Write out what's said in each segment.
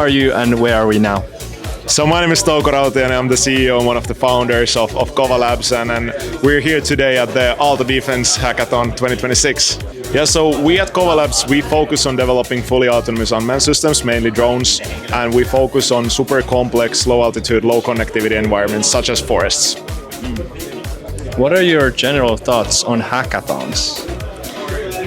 are you and where are we now? So my name is Aalto and I'm the CEO and one of the founders of Kova Labs, and we're here today at the Aalto Defense Hackathon 2026. Yeah, so we at Kova Labs, we focus on developing fully autonomous unmanned systems, mainly drones, and we focus on super complex, low altitude, low connectivity environments such as forests. What are your general thoughts on hackathons?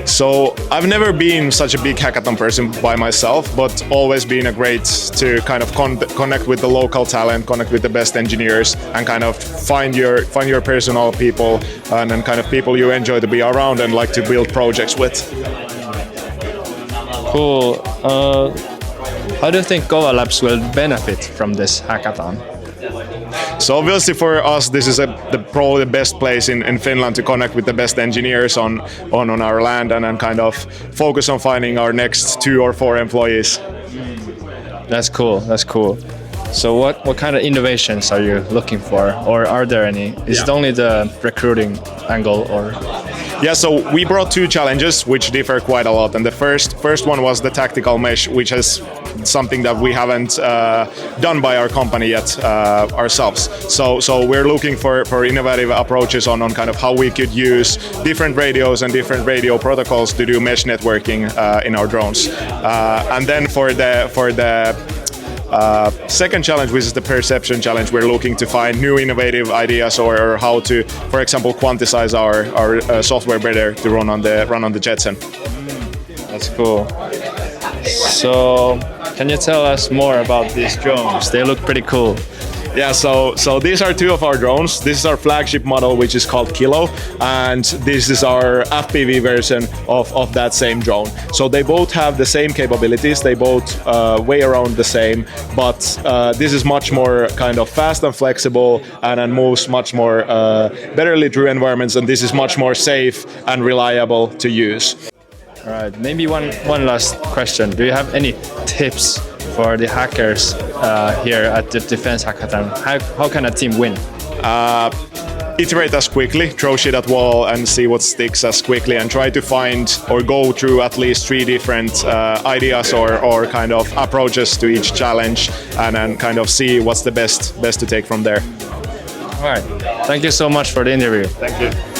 So I've never been such a big hackathon person by myself, but always been a great to kind of connect with the local talent, connect with the best engineers, and kind of find your personal people and then kind of people you enjoy to be around and like to build projects with. Cool. How do you think Kova Labs will benefit from this hackathon? So obviously for us, this is probably the best place in Finland to connect with the best engineers on our land and kind of focus on finding our next 2 or 4 employees. That's cool. That's cool. So what kind of innovations are you looking for, or are there any? Is it only the recruiting angle, or? Yeah, so we brought 2 challenges which differ quite a lot, and the first one was the tactical mesh, which is something that we haven't done by our company yet ourselves. So we're looking for innovative approaches on kind of how we could use different radios and different radio protocols to do mesh networking in our drones. And then for the second challenge, which is the perception challenge, we're looking to find new innovative ideas or how to, for example, quantize our software better to run on the Jetson. That's cool. So can you tell us more about these drones? They look pretty cool. Yeah, so these are 2 of our drones. This is our flagship model, which is called Kilo, and this is our FPV version of that same drone. So they both have the same capabilities, they both weigh around the same, but this is much more kind of fast and flexible and moves much more betterly through environments, and this is much more safe and reliable to use. All right, maybe one last question. Do you have any tips for the hackers here at the Defense Hackathon? How can a team win? Iterate as quickly, throw shit at wall and see what sticks as quickly, and try to find or go through at least 3 different ideas or kind of approaches to each challenge, and then kind of see what's the best to take from there. All right, thank you so much for the interview. Thank you.